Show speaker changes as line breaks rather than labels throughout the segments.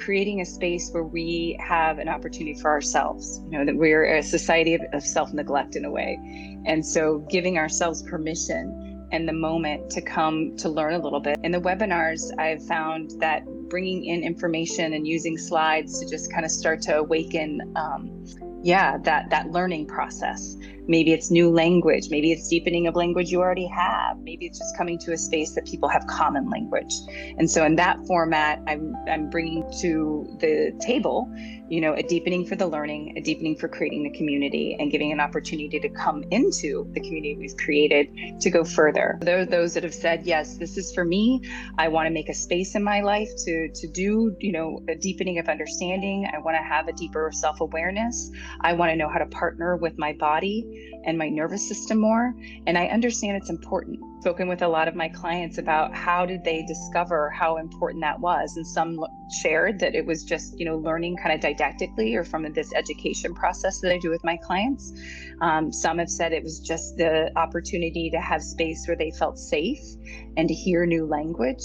creating a space where we have an opportunity for ourselves, that we're a society of self-neglect in a way. And so giving ourselves permission and the moment to come to learn a little bit. In the webinars, I've found that bringing in information and using slides to just kind of start to awaken that learning process. Maybe it's new language, maybe it's deepening of language you already have, maybe it's just coming to a space that people have common language. And so in that format, I'm bringing to the table, a deepening for the learning, a deepening for creating the community, and giving an opportunity to come into the community we've created to go further. There are those that have said, yes, this is for me. I want to make a space in my life to do, a deepening of understanding. I want to have a deeper self-awareness. I want to know how to partner with my body and my nervous system more. And I understand it's important. Spoken with a lot of my clients about how did they discover how important that was. And some shared that it was just, learning kind of didactically or from this education process that I do with my clients. Some have said it was just the opportunity to have space where they felt safe and to hear new language.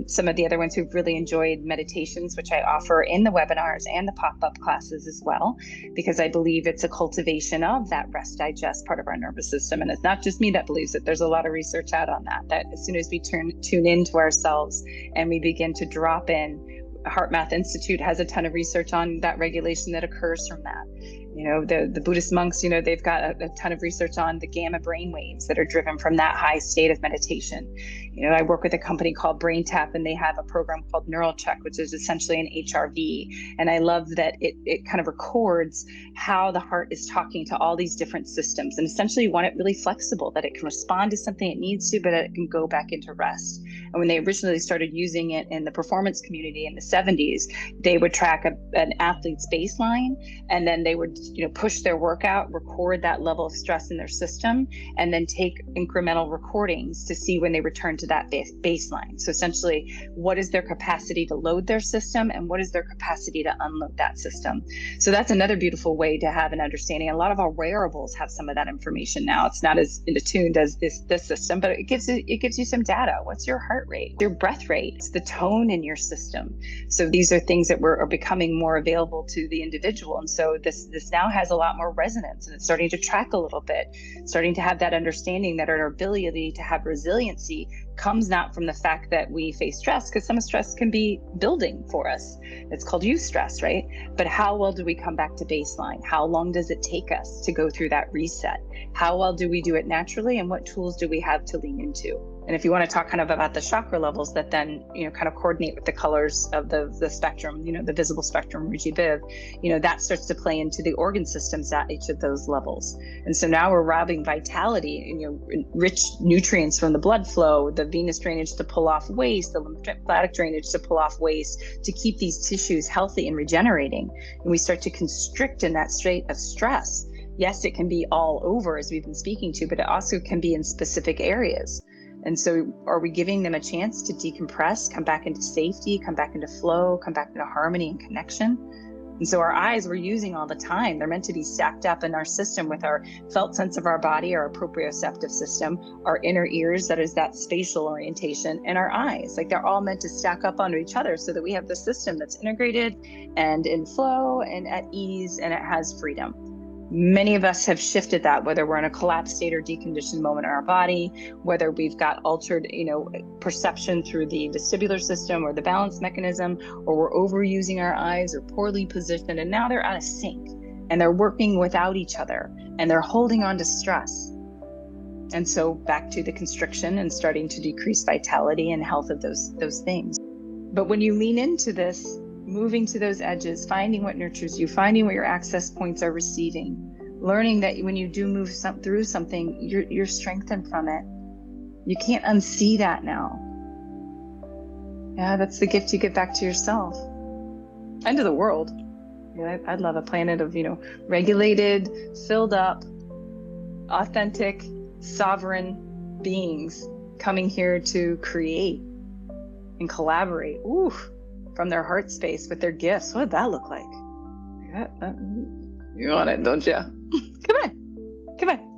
Some of the other ones who've really enjoyed meditations, which I offer in the webinars and the pop-up classes as well, because I believe it's a cultivation of that rest digest part of our nervous system. And it's not just me that believes it. There's a lot of research out on that as soon as we tune into ourselves and we begin to drop in, HeartMath Institute has a ton of research on that regulation that occurs from that. The Buddhist monks, they've got a ton of research on the gamma brain waves that are driven from that high state of meditation. I work with a company called BrainTap, and they have a program called Neural Check, which is essentially an HRV. And I love that it kind of records how the heart is talking to all these different systems. And essentially you want it really flexible, that it can respond to something it needs to, but it can go back into rest. And when they originally started using it in the performance community in the 70s, they would track an athlete's baseline, and then they would push their workout, record that level of stress in their system, and then take incremental recordings to see when they return to that baseline. So essentially, what is their capacity to load their system, and what is their capacity to unload that system? So that's another beautiful way to have an understanding. A lot of our wearables have some of that information now. It's not as attuned as this system, but it gives you some data. What's your heart rate, your breath rate, it's the tone in your system. So these are things that are becoming more available to the individual. And so this now has a lot more resonance, and it's starting to track a little bit, starting to have that understanding that our ability to have resiliency comes not from the fact that we face stress, because some stress can be building for us. It's called eustress, right? But how well do we come back to baseline? How long does it take us to go through that reset? How well do we do it naturally? And what tools do we have to lean into? And if you want to talk kind of about the chakra levels that then, kind of coordinate with the colors of the spectrum, the visible spectrum, Ruji Biv, that starts to play into the organ systems at each of those levels. And so now we're robbing vitality, rich nutrients from the blood flow, the venous drainage to pull off waste, the lymphatic drainage to pull off waste, to keep these tissues healthy and regenerating. And we start to constrict in that state of stress. Yes, it can be all over, as we've been speaking to, but it also can be in specific areas. And so are we giving them a chance to decompress, come back into safety, come back into flow, come back into harmony and connection? And so our eyes we're using all the time. They're meant to be stacked up in our system with our felt sense of our body, our proprioceptive system, our inner ears, that is that spatial orientation, and our eyes. Like they're all meant to stack up onto each other so that we have the system that's integrated and in flow and at ease, and it has freedom. Many of us have shifted that, whether we're in a collapsed state or deconditioned moment in our body, whether we've got altered, perception through the vestibular system or the balance mechanism, or we're overusing our eyes or poorly positioned, and now they're out of sync and they're working without each other and they're holding on to stress. And so back to the constriction and starting to decrease vitality and health of those things. But when you lean into this, moving to those edges, finding what nurtures you, finding what your access points are receiving, learning that when you do move through something, you're strengthened from it. You can't unsee that now. Yeah, that's the gift you give back to yourself and to the world. I'd love a planet of, regulated, filled up, authentic, sovereign beings coming here to create and collaborate. Ooh. From their heart space with their gifts. What would that look like? You want it, don't you? Come on.